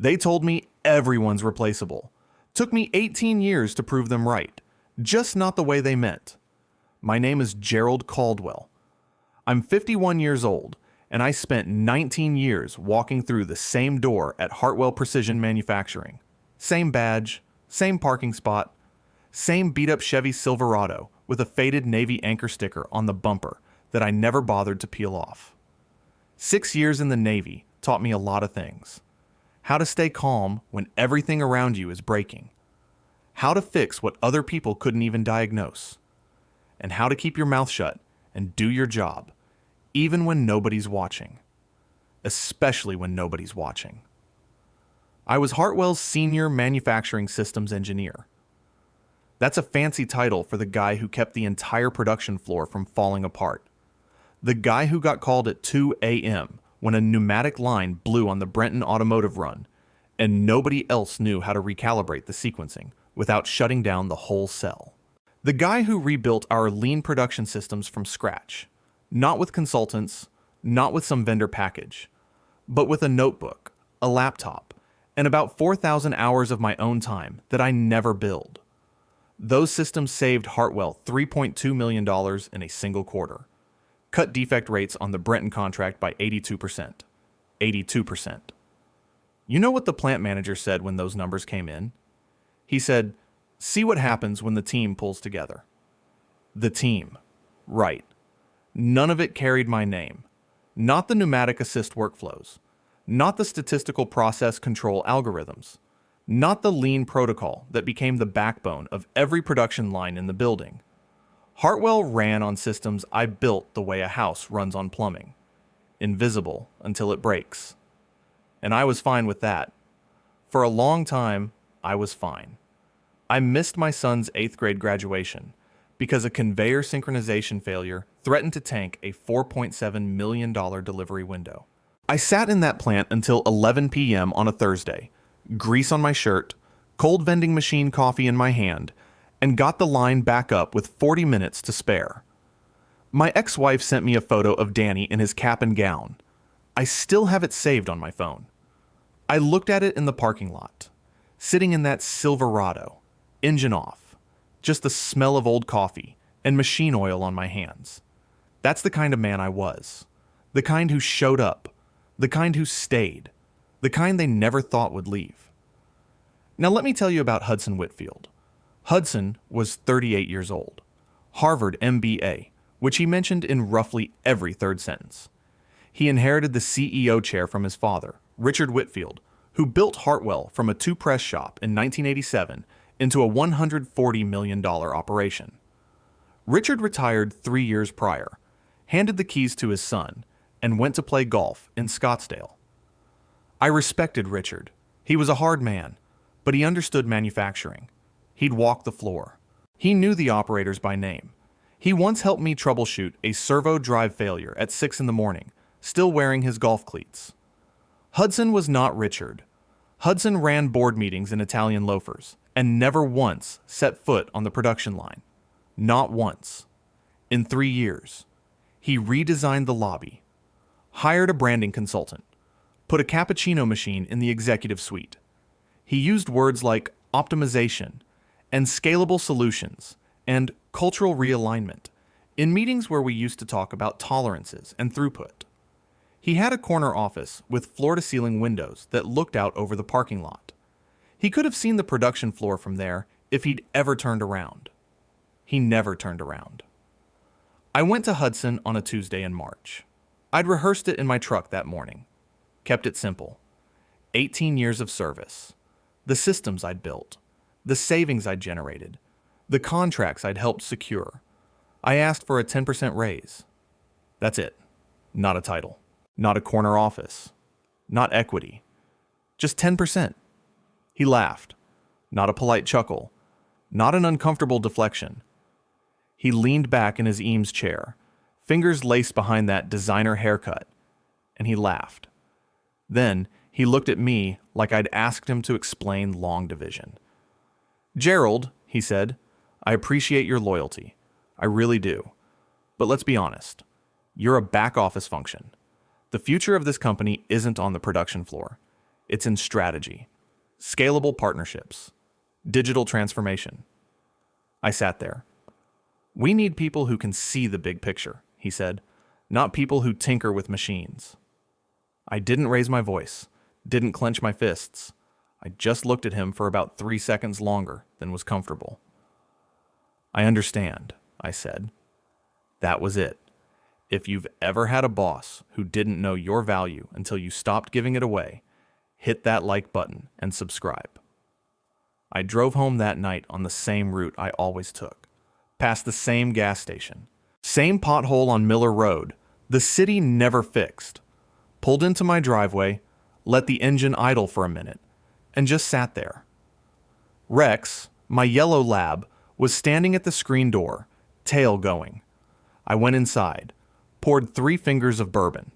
They told me everyone's replaceable. Took me 18 years to prove them right. Just not the way they meant. My name is Gerald Caldwell. I'm 51 years old, and I spent 19 years walking through the same door at Hartwell Precision Manufacturing. Same badge, same parking spot, same beat-up Chevy Silverado with a faded Navy anchor sticker on the bumper that I never bothered to peel off. 6 years in the Navy taught me a lot of things. How to stay calm when everything around you is breaking. How to fix what other people couldn't even diagnose. And how to keep your mouth shut and do your job, even when nobody's watching. Especially when nobody's watching. I was Hartwell's Senior Manufacturing Systems Engineer. That's a fancy title for the guy who kept the entire production floor from falling apart. The guy who got called at 2 a.m. when a pneumatic line blew on the Brenton Automotive run, and nobody else knew how to recalibrate the sequencing without shutting down the whole cell. The guy who rebuilt our lean production systems from scratch, not with consultants, not with some vendor package, but with a notebook, a laptop, and about 4,000 hours of my own time that I never billed. Those systems saved Hartwell $3.2 million in a single quarter. Cut defect rates on the Brenton contract by 82%. 82%. You know what the plant manager said when those numbers came in? He said, "See what happens when the team pulls together." The team. Right. None of it carried my name. Not the pneumatic assist workflows. Not the statistical process control algorithms. Not the lean protocol that became the backbone of every production line in the building. Hartwell ran on systems I built the way a house runs on plumbing. Invisible until it breaks. And I was fine with that. For a long time, I was fine. I missed my son's 8th grade graduation because a conveyor synchronization failure threatened to tank a $4.7 million delivery window. I sat in that plant until 11 p.m. on a Thursday, grease on my shirt, cold vending machine coffee in my hand, and got the line back up with 40 minutes to spare. My ex-wife sent me a photo of Danny in his cap and gown. I still have it saved on my phone. I looked at it in the parking lot, sitting in that Silverado, engine off, just the smell of old coffee and machine oil on my hands. That's the kind of man I was. The kind who showed up. The kind who stayed. The kind they never thought would leave. Now let me tell you about Hudson Whitfield. Hudson was 38 years old. Harvard MBA, which he mentioned in roughly every third sentence. He inherited the CEO chair from his father, Richard Whitfield, who built Hartwell from a 2-press shop in 1987 into a $140 million operation. Richard retired 3 years prior, handed the keys to his son, and went to play golf in Scottsdale. I respected Richard. He was a hard man, but he understood manufacturing. He'd walk the floor. He knew the operators by name. He once helped me troubleshoot a servo drive failure at 6 in the morning, still wearing his golf cleats. Hudson was not Richard. Hudson ran board meetings in Italian loafers and never once set foot on the production line. Not once. In 3 years. He redesigned the lobby, hired a branding consultant, put a cappuccino machine in the executive suite. He used words like optimization and scalable solutions and cultural realignment in meetings where we used to talk about tolerances and throughput. He had a corner office with floor-to-ceiling windows that looked out over the parking lot. He could have seen the production floor from there if he'd ever turned around. He never turned around. I went to Hudson on a Tuesday in March. I'd rehearsed it in my truck that morning. Kept it simple. 18 years of service. The systems I'd built. The savings I'd generated. The contracts I'd helped secure. I asked for a 10% raise. That's it. Not a title. Not a corner office. Not equity. Just 10%. He laughed. Not a polite chuckle. Not an uncomfortable deflection. He leaned back in his Eames chair, fingers laced behind that designer haircut, and he laughed. Then he looked at me like I'd asked him to explain long division. "Gerald," he said, "I appreciate your loyalty. I really do. But let's be honest. You're a back office function. The future of this company isn't on the production floor. It's in strategy, scalable partnerships, digital transformation. I sat there. We need people who can see the big picture, he said, not people who tinker with machines. I didn't raise my voice, didn't clench my fists. I just looked at him for about 3 seconds longer than was comfortable. I understand, I said. That was it. If you've ever had a boss who didn't know your value until you stopped giving it away, hit that like button and subscribe. I drove home that night on the same route I always took, past the same gas station, same pothole on Miller Road, the city never fixed. Pulled into my driveway, let the engine idle for a minute, and just sat there. Rex, my yellow lab, was standing at the screen door, tail going. I went inside, poured 3 fingers of bourbon.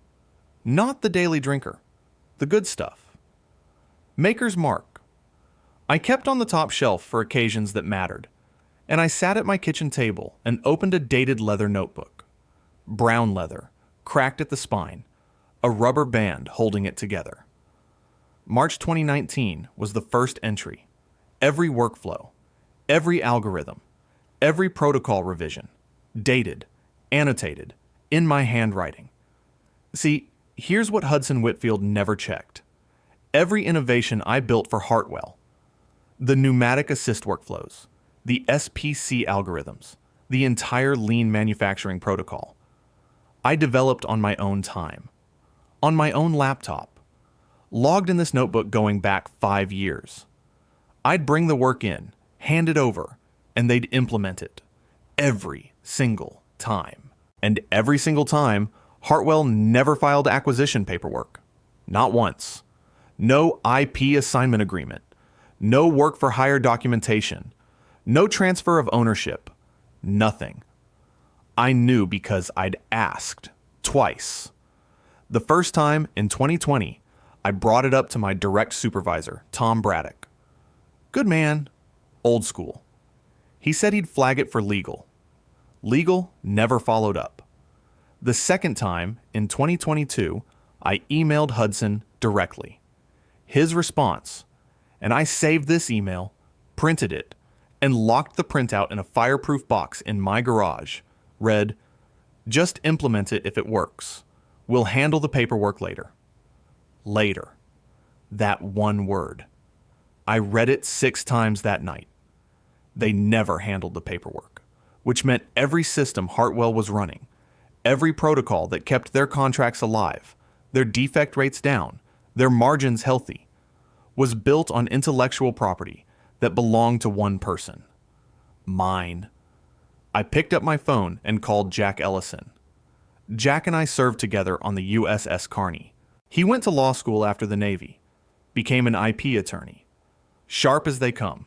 Not the daily drinker, the good stuff. Maker's Mark. I kept on the top shelf for occasions that mattered, and I sat at my kitchen table and opened a dated leather notebook. Brown leather, cracked at the spine, a rubber band holding it together. March 2019 was the first entry. Every workflow, every algorithm, every protocol revision, dated, annotated, in my handwriting. See, here's what Hudson Whitfield never checked. Every innovation I built for Hartwell, the pneumatic assist workflows, the SPC algorithms, the entire lean manufacturing protocol, I developed on my own time, on my own laptop, logged in this notebook going back 5 years. I'd bring the work in, hand it over, and they'd implement it. Every single time. And every single time, Hartwell never filed acquisition paperwork. Not once. No IP assignment agreement. No work for hire documentation. No transfer of ownership. Nothing. I knew because I'd asked twice. The first time in 2020, I brought it up to my direct supervisor, Tom Braddock. Good man, old school. He said he'd flag it for legal. Legal never followed up. The second time, in 2022, I emailed Hudson directly. His response, and I saved this email, printed it, and locked the printout in a fireproof box in my garage, read, "Just implement it if it works. We'll handle the paperwork later." Later. That one word. I read it 6 times that night. They never handled the paperwork, which meant every system Hartwell was running, every protocol that kept their contracts alive, their defect rates down, their margins healthy, was built on intellectual property that belonged to one person. Mine. I picked up my phone and called Jack Ellison. Jack and I served together on the USS Carney. He went to law school after the Navy, became an IP attorney. Sharp as they come.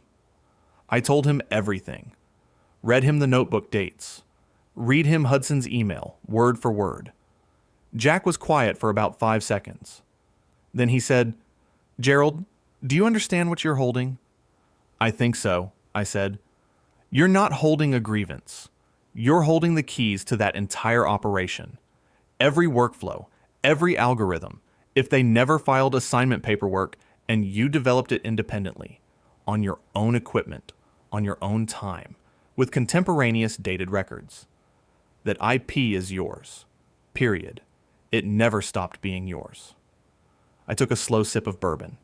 I told him everything. Read him the notebook dates. Read him Hudson's email, word for word. Jack was quiet for about 5 seconds. Then he said, "Gerald, do you understand what you're holding?" "I think so," I said. "You're not holding a grievance. You're holding the keys to that entire operation. Every workflow, every algorithm, if they never filed assignment paperwork and you developed it independently, on your own equipment, on your own time, with contemporaneous dated records. That IP is yours. Period. It never stopped being yours." I took a slow sip of bourbon.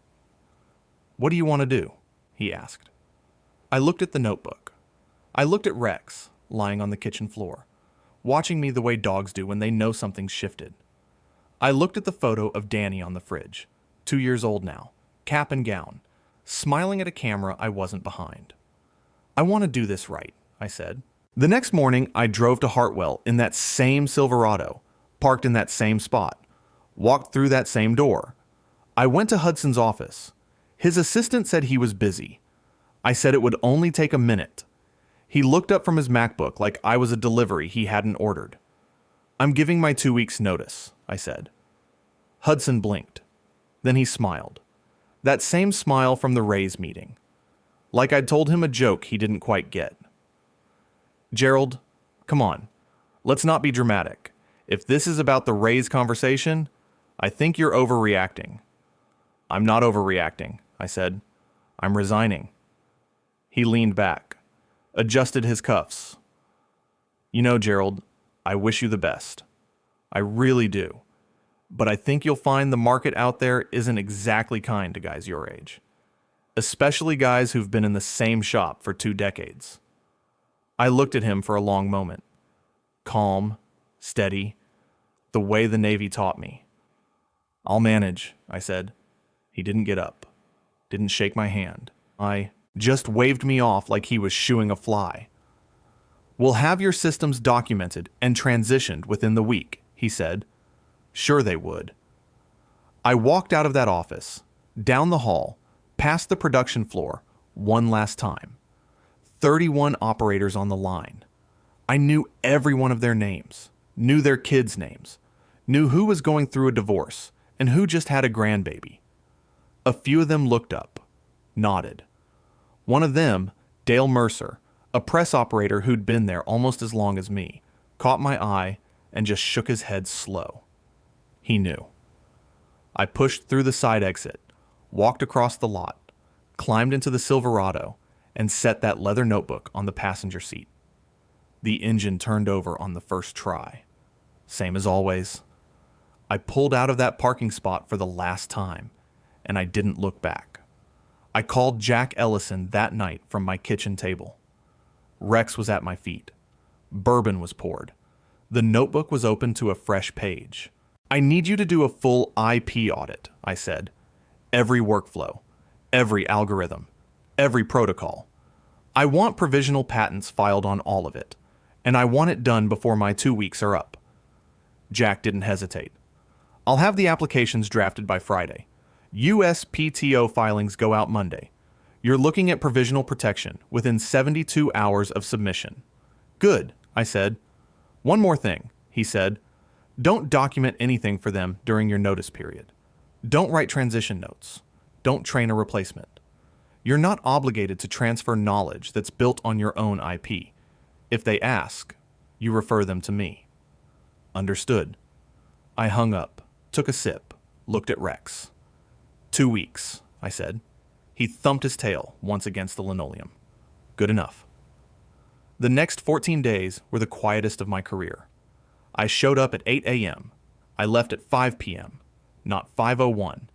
"What do you want to do?" he asked. I looked at the notebook. I looked at Rex, lying on the kitchen floor, watching me the way dogs do when they know something's shifted. I looked at the photo of Danny on the fridge, 2 years old now, cap and gown, smiling at a camera I wasn't behind. "I want to do this right," I said. The next morning, I drove to Hartwell in that same Silverado, parked in that same spot, walked through that same door. I went to Hudson's office. His assistant said he was busy. I said it would only take a minute. He looked up from his MacBook like I was a delivery he hadn't ordered. "I'm giving my 2 weeks' notice," I said. Hudson blinked. Then he smiled. That same smile from the Rays meeting. Like I'd told him a joke he didn't quite get. "Gerald, come on. Let's not be dramatic. If this is about the Rays conversation, I think you're overreacting." I'm not overreacting, I said. I'm resigning. He leaned back, adjusted his cuffs. You know, Gerald, I wish you the best. I really do. But I think you'll find the market out there isn't exactly kind to guys your age. Especially guys who've been in the same shop for 2 decades. I looked at him for a long moment. Calm, steady, the way the Navy taught me. I'll manage, I said. He didn't get up, didn't shake my hand. I just waved me off like he was shooing a fly. We'll have your systems documented and transitioned within the week, he said. Sure they would. I walked out of that office, down the hall, past the production floor, one last time. 31 operators on the line. I knew every one of their names, knew their kids' names, knew who was going through a divorce and who just had a grandbaby. A few of them looked up, nodded. One of them, Dale Mercer, a press operator who'd been there almost as long as me, caught my eye and just shook his head slow. He knew. I pushed through the side exit, walked across the lot, climbed into the Silverado, and set that leather notebook on the passenger seat. The engine turned over on the first try. Same as always. I pulled out of that parking spot for the last time, and I didn't look back. I called Jack Ellison that night from my kitchen table. Rex was at my feet. Bourbon was poured. The notebook was open to a fresh page. I need you to do a full IP audit, I said. Every workflow, every algorithm, every protocol. I want provisional patents filed on all of it, and I want it done before my 2 weeks are up. Jack didn't hesitate. I'll have the applications drafted by Friday. USPTO filings go out Monday. You're looking at provisional protection within 72 hours of submission. Good, I said. One more thing, he said. Don't document anything for them during your notice period. Don't write transition notes. Don't train a replacement. You're not obligated to transfer knowledge that's built on your own IP. If they ask, you refer them to me. Understood. I hung up, took a sip, looked at Rex. 2 weeks, I said. He thumped his tail once against the linoleum. Good enough. The next 14 days were the quietest of my career. I showed up at 8 a.m. I left at 5 p.m. Not 5:01,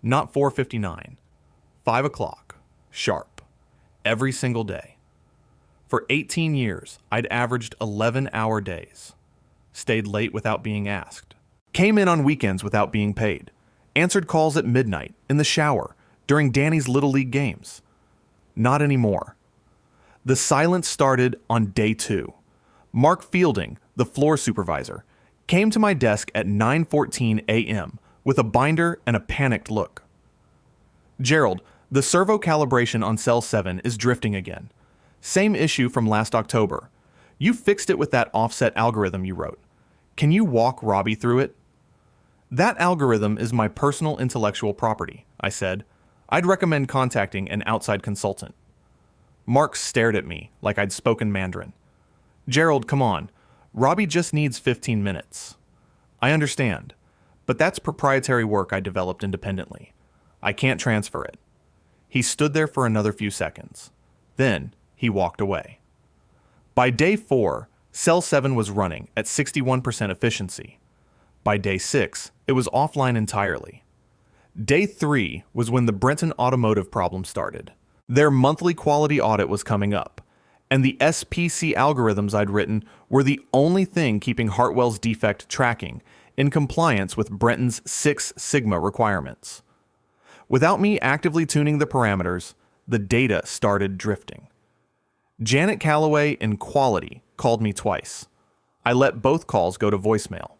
not 4:59. 5 o'clock, sharp, every single day. For 18 years, I'd averaged 11-hour days. Stayed late without being asked. Came in on weekends without being paid. Answered calls at midnight, in the shower, during Danny's Little League games. Not anymore. The silence started on day 2. Mark Fielding, the floor supervisor, came to my desk at 9:14 a.m. with a binder and a panicked look. Gerald, the servo calibration on Cell 7 is drifting again. Same issue from last October. You fixed it with that offset algorithm you wrote. Can you walk Robbie through it? That algorithm is my personal intellectual property, I said. I'd recommend contacting an outside consultant. Mark stared at me like I'd spoken Mandarin. Gerald, come on. Robbie just needs 15 minutes. I understand, but that's proprietary work I developed independently. I can't transfer it. He stood there for another few seconds. Then he walked away. By day 4, Cell 7 was running at 61% efficiency. By day 6, it was offline entirely. Day 3 was when the Brenton Automotive problem started. Their monthly quality audit was coming up, and the SPC algorithms I'd written were the only thing keeping Hartwell's defect tracking in compliance with Brenton's 6 Sigma requirements. Without me actively tuning the parameters, the data started drifting. Janet Calloway in quality called me twice. I let both calls go to voicemail.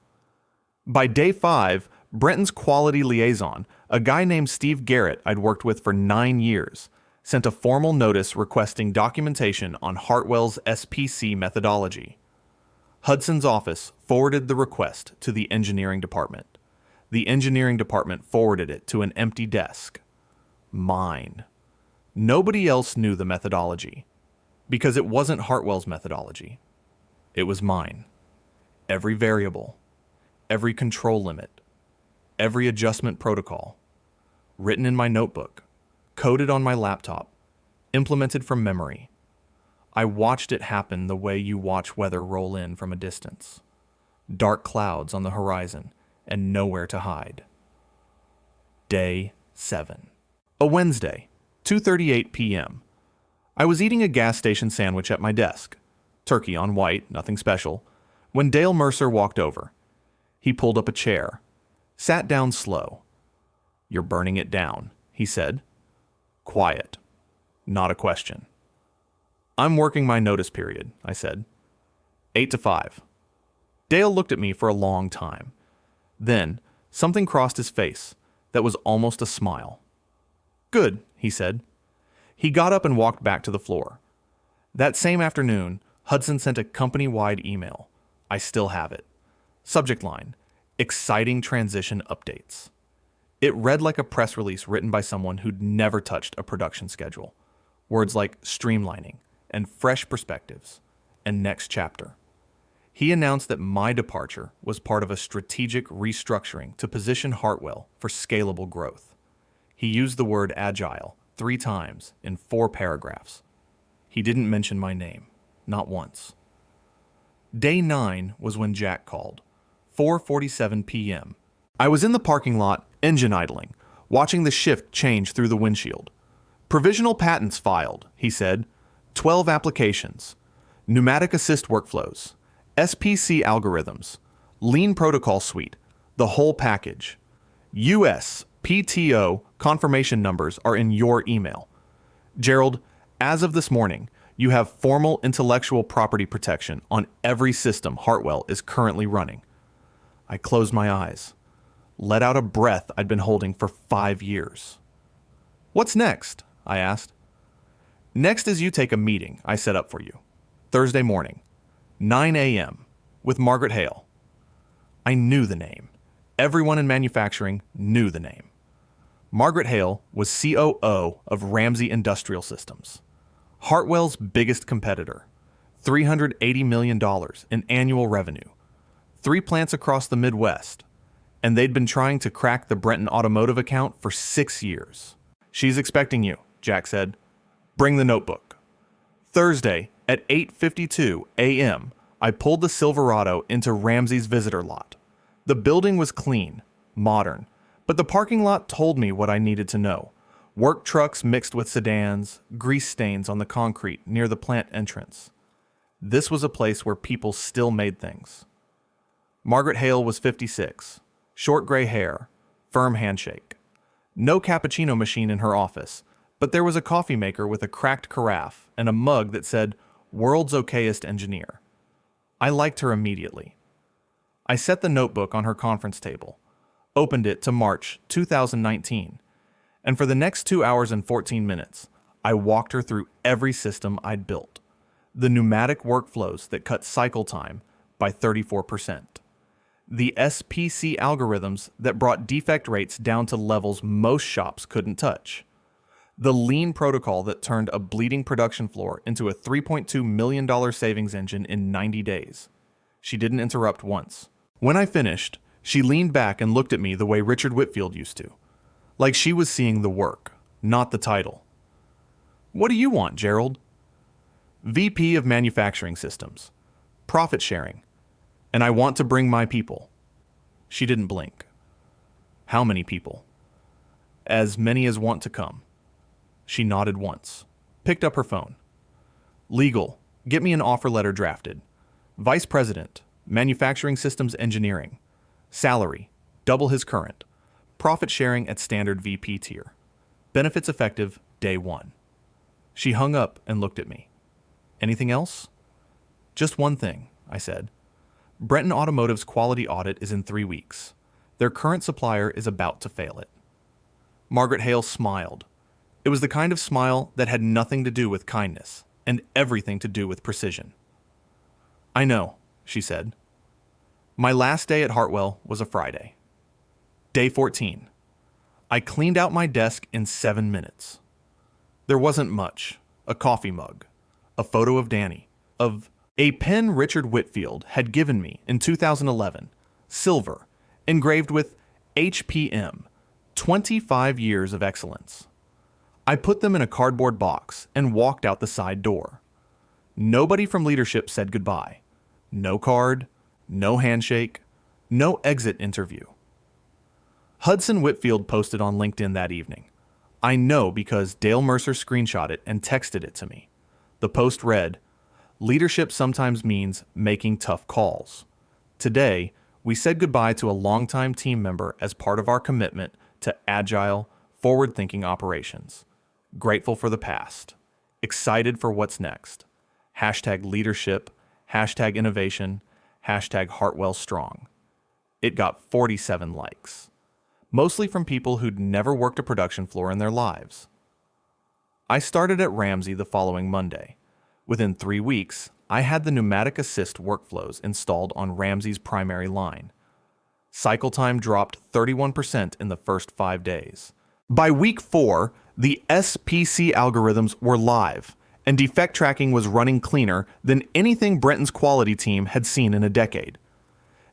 By day 5, Brenton's quality liaison, a guy named Steve Garrett I'd worked with for 9 years, sent a formal notice requesting documentation on Hartwell's SPC methodology. Hudson's office forwarded the request to the engineering department. The engineering department forwarded it to an empty desk. Mine. Nobody else knew the methodology, because it wasn't Hartwell's methodology. It was mine. Every variable, every control limit, every adjustment protocol. written in my notebook, coded on my laptop, implemented from memory. I watched it happen the way you watch weather roll in from a distance. Dark clouds on the horizon and nowhere to hide. Day 7. A Wednesday, 2:38 p.m. I was eating a gas station sandwich at my desk. Turkey on white, nothing special, when Dale Mercer walked over. He pulled up a chair, sat down slow. "You're burning it down," he said. Quiet. Not a question. "I'm working my notice period," I said. 8 to 5. Dale looked at me for a long time. Then, something crossed his face that was almost a smile. "Good," he said. He got up and walked back to the floor. That same afternoon, Hudson sent a company-wide email. I still have it. Subject line, "Exciting transition updates." It read like a press release written by someone who'd never touched a production schedule. Words like streamlining and fresh perspectives and next chapter. He announced that my departure was part of a strategic restructuring to position Hartwell for scalable growth. He used the word agile 3 times in 4 paragraphs. He didn't mention my name, not once. Day 9 was when Jack called, 4:47 p.m. I was in the parking lot, engine idling, watching the shift change through the windshield. "Provisional patents filed," he said. 12 applications. Pneumatic assist workflows. SPC algorithms. Lean protocol suite. The whole package. US PTO confirmation numbers are in your email. Gerald, as of this morning, you have formal intellectual property protection on every system Hartwell is currently running. I closed my eyes, let out a breath I'd been holding for 5 years. "What's next?" I asked. "Next is you take a meeting I set up for you. Thursday morning, 9 a.m., with Margaret Hale." I knew the name. Everyone in manufacturing knew the name. Margaret Hale was COO of Ramsey Industrial Systems, Hartwell's biggest competitor, $380 million in annual revenue, 3 plants across the Midwest, and they'd been trying to crack the Brenton Automotive account for 6 years. "She's expecting you," Jack said. "Bring the notebook." Thursday at 8:52 a.m., I pulled the Silverado into Ramsey's visitor lot. The building was clean, modern, but the parking lot told me what I needed to know. Work trucks mixed with sedans, grease stains on the concrete near the plant entrance. This was a place where people still made things. Margaret Hale was 56, short gray hair, firm handshake. No cappuccino machine in her office, but there was a coffee maker with a cracked carafe and a mug that said, "World's Okayest Engineer." I liked her immediately. I set the notebook on her conference table, opened it to March 2019, and for the next 2 hours and 14 minutes, I walked her through every system I'd built, the pneumatic workflows that cut cycle time by 34%, the SPC algorithms that brought defect rates down to levels most shops couldn't touch, the lean protocol that turned a bleeding production floor into a $3.2 million savings engine in 90 days. She didn't interrupt once. When I finished, she leaned back and looked at me the way Richard Whitfield used to, like she was seeing the work, not the title. "What do you want, Gerald?" "VP of Manufacturing Systems, profit sharing, and I want to bring my people." She didn't blink. "How many people?" "As many as want to come." She nodded once, picked up her phone. "Legal, get me an offer letter drafted. Vice President, Manufacturing Systems Engineering. Salary, double his current. Profit sharing at standard VP tier. Benefits effective day 1. She hung up and looked at me. "Anything else?" "Just one thing," I said. "Brenton Automotive's quality audit is in 3 weeks. Their current supplier is about to fail it." Margaret Hale smiled. It was the kind of smile that had nothing to do with kindness and everything to do with precision. "I know," she said. My last day at Hartwell was a Friday. Day 14. I cleaned out my desk in 7 minutes. There wasn't much. A coffee mug, a photo of Danny, of a pen Richard Whitfield had given me in 2011, silver, engraved with HPM, 25 years of excellence. I put them in a cardboard box and walked out the side door. Nobody from leadership said goodbye. No card, no handshake, no exit interview. Hudson Whitfield posted on LinkedIn that evening. I know because Dale Mercer screenshot it and texted it to me. The post read, "Leadership sometimes means making tough calls. Today, we said goodbye to a longtime team member as part of our commitment to agile, forward-thinking operations. Grateful for the past. Excited for what's next. Hashtag leadership, hashtag innovation, hashtag Hartwell Strong." It got 47 likes, mostly from people who'd never worked a production floor in their lives. I started at Ramsey the following Monday. Within 3 weeks, I had the pneumatic assist workflows installed on Ramsey's primary line. Cycle time dropped 31% in the first 5 days. By week 4, the SPC algorithms were live, and defect tracking was running cleaner than anything Brenton's quality team had seen in a decade.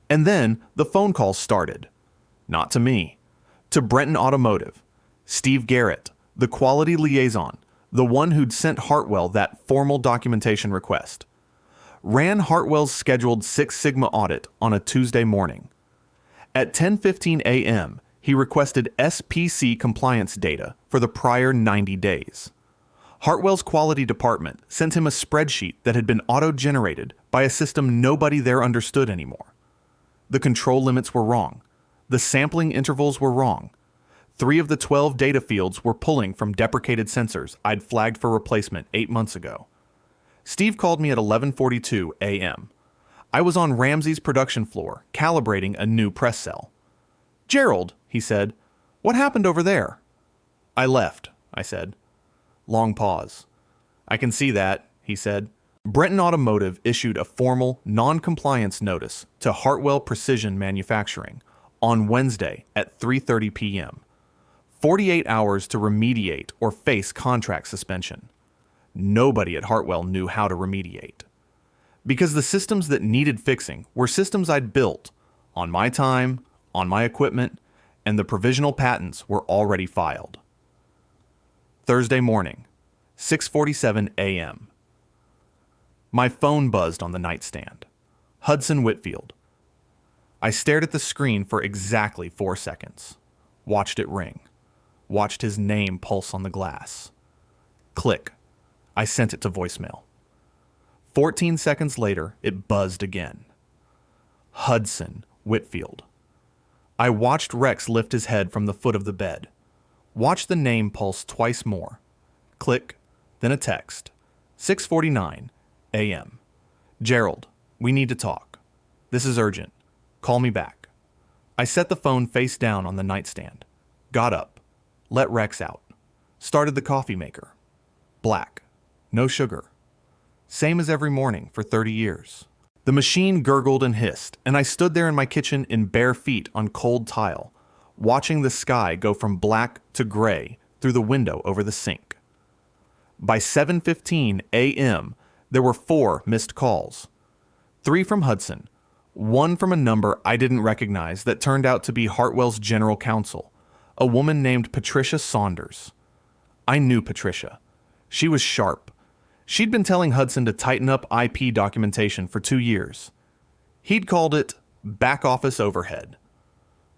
And then the phone calls started. Not to me. To Brenton Automotive. Steve Garrett, the quality liaison, the one who'd sent Hartwell that formal documentation request. Ran Hartwell's scheduled Six Sigma audit on a Tuesday morning. At 10:15 a.m., he requested SPC compliance data for the prior 90 days. Hartwell's quality department sent him a spreadsheet that had been auto-generated by a system nobody there understood anymore. The control limits were wrong. The sampling intervals were wrong. 3 of the 12 data fields were pulling from deprecated sensors I'd flagged for replacement 8 months ago. Steve called me at 11:42 a.m. I was on Ramsey's production floor, calibrating a new press cell. "Gerald," he said, "what happened over there?" "I left," I said. Long pause. "I can see that," he said. Brenton Automotive issued a formal non-compliance notice to Hartwell Precision Manufacturing on Wednesday at 3:30 p.m. 48 hours to remediate or face contract suspension. Nobody at Hartwell knew how to remediate. Because the systems that needed fixing were systems I'd built, on my time, on my equipment, and the provisional patents were already filed. Thursday morning, 6:47 a.m. My phone buzzed on the nightstand. Hudson Whitfield. I stared at the screen for exactly 4 seconds. Watched it ring. Watched his name pulse on the glass. Click. I sent it to voicemail. 14 seconds later, it buzzed again. Hudson Whitfield. I watched Rex lift his head from the foot of the bed. Watched the name pulse twice more. Click, then a text. 6:49 a.m. "Gerald, we need to talk. This is urgent. Call me back." I set the phone face down on the nightstand. Got up. Let Rex out. Started the coffee maker. Black. No sugar. Same as every morning for 30 years. The machine gurgled and hissed, and I stood there in my kitchen in bare feet on cold tile, watching the sky go from black to gray through the window over the sink. By 7:15 a.m., there were 4 missed calls. 3 from Hudson, 1 from a number I didn't recognize that turned out to be Hartwell's general counsel, a woman named Patricia Saunders. I knew Patricia. She was sharp. She'd been telling Hudson to tighten up IP documentation for 2 years. He'd called it back office overhead.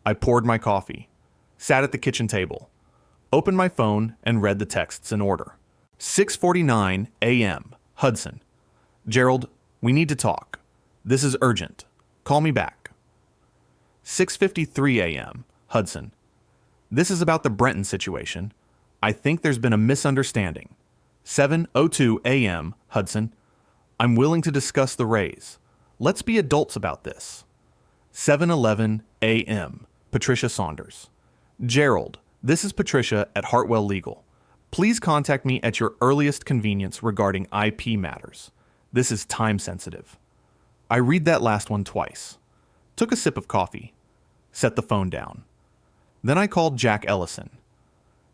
I poured my coffee, sat at the kitchen table, opened my phone, and read the texts in order. 6:49 a.m. Hudson. "Gerald, we need to talk. This is urgent. Call me back." 6:53 a.m. Hudson. "This is about the Brenton situation. I think there's been a misunderstanding." 7:02 a.m. Hudson. "I'm willing to discuss the raise. Let's be adults about this." 7:11 a.m. Patricia Saunders. "Gerald, this is Patricia at Hartwell Legal. Please contact me at your earliest convenience regarding IP matters. This is time sensitive." I read that last one twice. Took a sip of coffee. Set the phone down. Then I called Jack Ellison.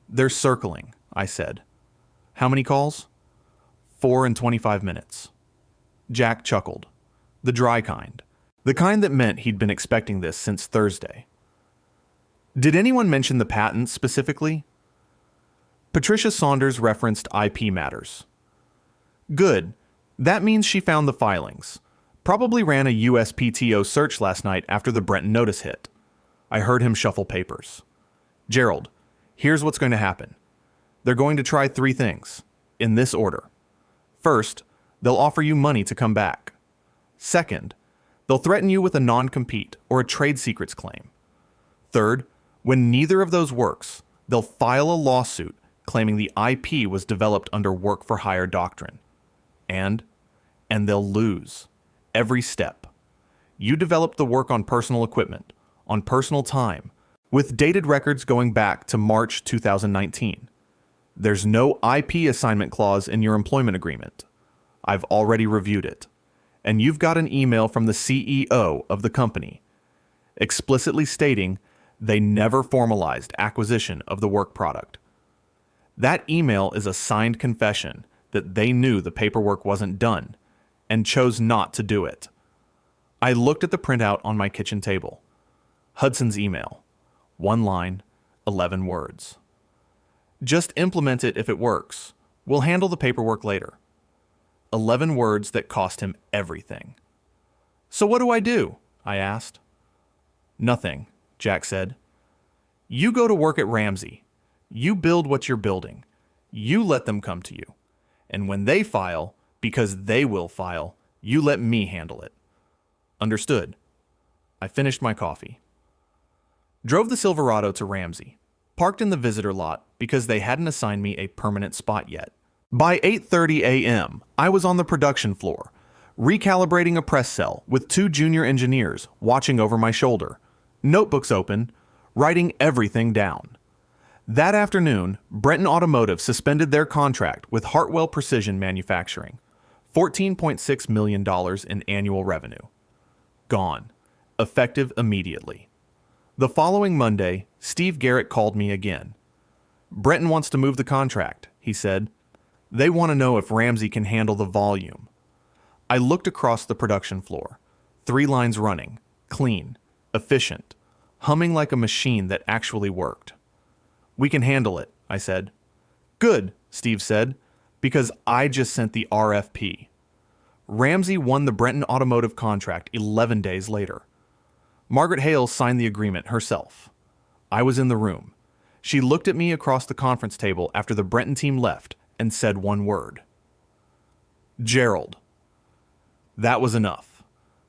"They're circling," I said. "How many calls?" 4 in 25 minutes. Jack chuckled. The dry kind. The kind that meant he'd been expecting this since Thursday. Did anyone mention the patent specifically? Patricia Saunders referenced IP matters. Good. That means she found the filings. Probably ran a USPTO search last night after the Brenton notice hit. I heard him shuffle papers. Gerald, here's what's going to happen. They're going to try 3 things, in this order. First, they'll offer you money to come back. Second, they'll threaten you with a non-compete or a trade secrets claim. Third, when neither of those works, they'll file a lawsuit claiming the IP was developed under work-for-hire doctrine. And they'll lose. Every step. You developed the work on personal equipment, on personal time, with dated records going back to March 2019. There's no IP assignment clause in your employment agreement. I've already reviewed it. And you've got an email from the CEO of the company, explicitly stating they never formalized acquisition of the work product. That email is a signed confession that they knew the paperwork wasn't done and chose not to do it. I looked at the printout on my kitchen table. Hudson's email. 1 line, 11 words. Just implement it if it works. We'll handle the paperwork later. 11 words that cost him everything. So what do I do? I asked. Nothing, Jack said. You go to work at Ramsey. You build what you're building. You let them come to you. And when they file, because they will file, you let me handle it. Understood. I finished my coffee. Drove the Silverado to Ramsey. Parked in the visitor lot because they hadn't assigned me a permanent spot yet. By 8:30 a.m., I was on the production floor, recalibrating a press cell with 2 junior engineers watching over my shoulder, notebooks open, writing everything down. That afternoon, Brenton Automotive suspended their contract with Hartwell Precision Manufacturing, $14.6 million in annual revenue. Gone. Effective immediately. The following Monday, Steve Garrett called me again. Brenton wants to move the contract, he said. They want to know if Ramsey can handle the volume. I looked across the production floor. 3 lines running, clean, efficient, humming like a machine that actually worked. We can handle it, I said. Good, Steve said, because I just sent the RFP. Ramsey won the Brenton Automotive contract 11 days later. Margaret Hales signed the agreement herself. I was in the room. She looked at me across the conference table after the Brenton team left and said 1 word. Gerald. That was enough.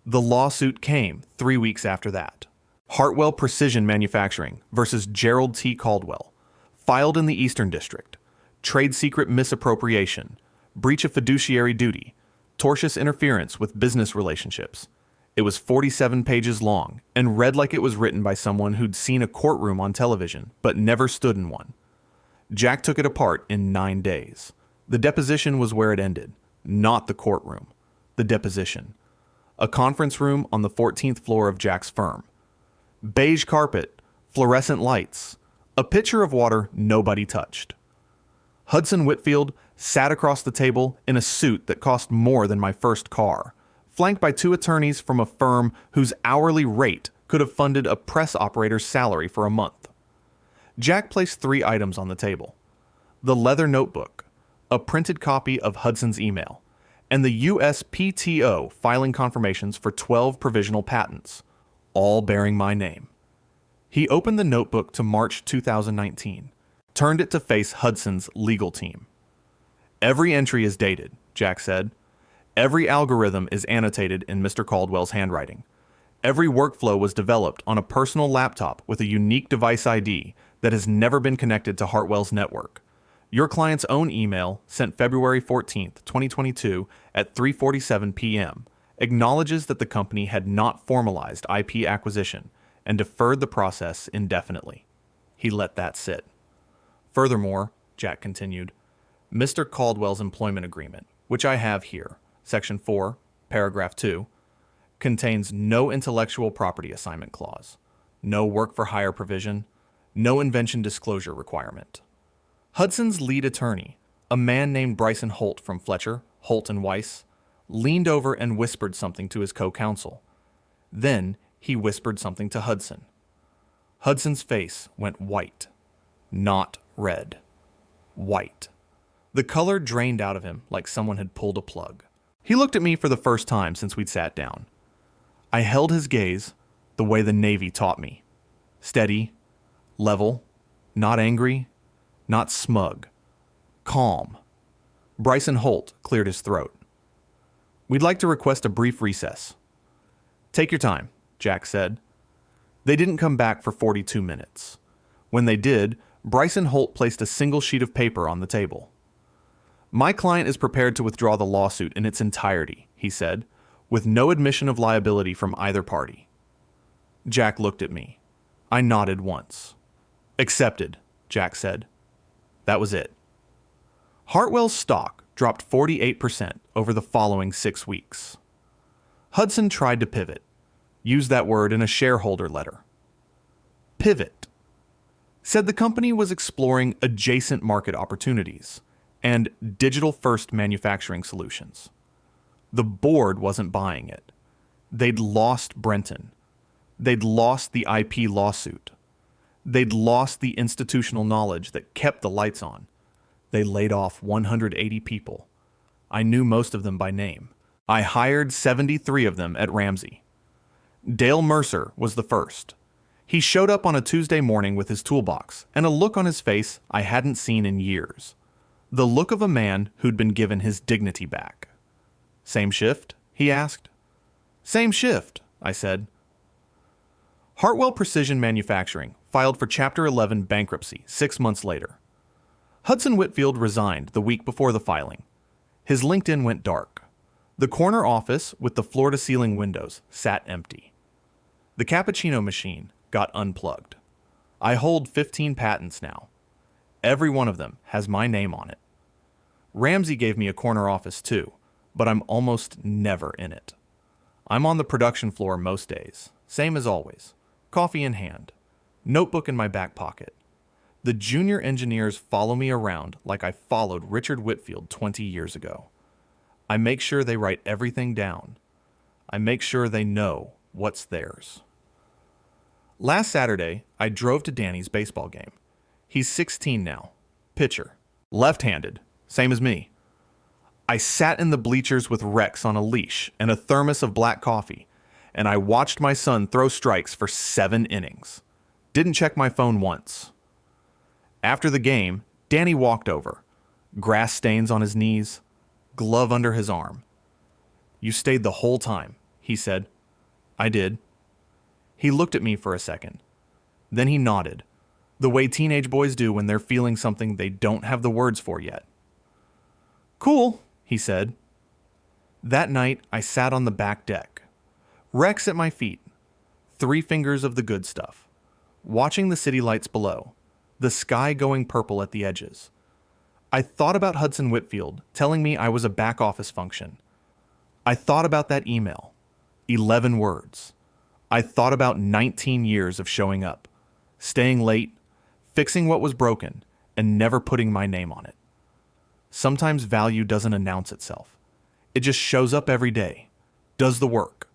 The lawsuit came 3 weeks after that. Hartwell Precision Manufacturing versus Gerald T. Caldwell. Filed in the Eastern District. Trade secret misappropriation. Breach of fiduciary duty. Tortious interference with business relationships. It was 47 pages long and read like it was written by someone who'd seen a courtroom on television but never stood in one. Jack took it apart in 9 days. The deposition was where it ended, not the courtroom. The deposition. A conference room on the 14th floor of Jack's firm. Beige carpet, fluorescent lights, a pitcher of water nobody touched. Hudson Whitfield sat across the table in a suit that cost more than my first car, flanked by 2 attorneys from a firm whose hourly rate could have funded a press operator's salary for a month. Jack placed 3 items on the table. The leather notebook, a printed copy of Hudson's email, and the USPTO filing confirmations for 12 provisional patents, all bearing my name. He opened the notebook to March 2019, turned it to face Hudson's legal team. Every entry is dated, Jack said. Every algorithm is annotated in Mr. Caldwell's handwriting. Every workflow was developed on a personal laptop with a unique device ID that has never been connected to Hartwell's network. Your client's own email, sent February 14, 2022 at 3:47 p.m., acknowledges that the company had not formalized IP acquisition and deferred the process indefinitely. He let that sit. Furthermore, Jack continued, Mr. Caldwell's employment agreement, which I have here, Section 4, Paragraph 2, contains no intellectual property assignment clause, no work-for-hire provision, no invention disclosure requirement. Hudson's lead attorney, a man named Bryson Holt from Fletcher, Holt & Weiss, leaned over and whispered something to his co-counsel. Then he whispered something to Hudson. Hudson's face went white. Not red. White. The color drained out of him like someone had pulled a plug. He looked at me for the first time since we'd sat down. I held his gaze the way the Navy taught me. Steady, level, not angry, not smug. Calm. Bryson Holt cleared his throat. We'd like to request a brief recess. Take your time, Jack said. They didn't come back for 42 minutes. When they did, Bryson Holt placed a single sheet of paper on the table. My client is prepared to withdraw the lawsuit in its entirety, he said, with no admission of liability from either party. Jack looked at me. I nodded once. Accepted, Jack said. That was it. Hartwell's stock dropped 48% over the following 6 weeks. Hudson tried to pivot. Used that word in a shareholder letter. Pivot. Said the company was exploring adjacent market opportunities and digital-first manufacturing solutions. The board wasn't buying it. They'd lost Brenton. They'd lost the IP lawsuit. They'd lost the institutional knowledge that kept the lights on. They laid off 180 people. I knew most of them by name. I hired 73 of them at Ramsey. Dale Mercer was the first. He showed up on a Tuesday morning with his toolbox and a look on his face I hadn't seen in years. The look of a man who'd been given his dignity back. Same shift? He asked. Same shift, I said. Hartwell Precision Manufacturing filed for Chapter 11 bankruptcy 6 months later. Hudson Whitfield resigned the week before the filing. His LinkedIn went dark. The corner office with the floor-to-ceiling windows sat empty. The cappuccino machine got unplugged. I hold 15 patents now. Every one of them has my name on it. Ramsey gave me a corner office too, but I'm almost never in it. I'm on the production floor most days, same as always. Coffee in hand, notebook in my back pocket. The junior engineers follow me around like I followed Richard Whitfield 20 years ago. I make sure they write everything down. I make sure they know what's theirs. Last Saturday, I drove to Danny's baseball game. He's 16 now. Pitcher. Left-handed. Same as me. I sat in the bleachers with Rex on a leash and a thermos of black coffee, and I watched my son throw strikes for 7 innings. Didn't check my phone once. After the game, Danny walked over. Grass stains on his knees, glove under his arm. You stayed the whole time, he said. I did. He looked at me for a second. Then he nodded, the way teenage boys do when they're feeling something they don't have the words for yet. Cool, he said. That night, I sat on the back deck. Rex at my feet. 3 fingers of the good stuff. Watching the city lights below. The sky going purple at the edges. I thought about Hudson Whitfield telling me I was a back office function. I thought about that email. 11 words. I thought about 19 years of showing up, staying late, fixing what was broken, and never putting my name on it. Sometimes value doesn't announce itself. It just shows up every day, does the work,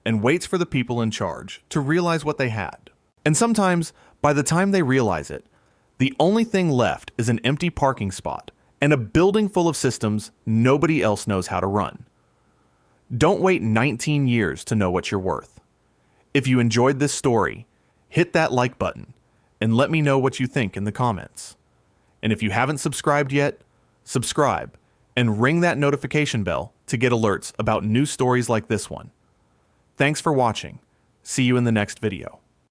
and waits for the people in charge to realize what they had. And sometimes, by the time they realize it, the only thing left is an empty parking spot and a building full of systems nobody else knows how to run. Don't wait 19 years to know what you're worth. If you enjoyed this story, hit that like button and let me know what you think in the comments. And if you haven't subscribed yet, subscribe and ring that notification bell to get alerts about new stories like this one. Thanks for watching. See you in the next video.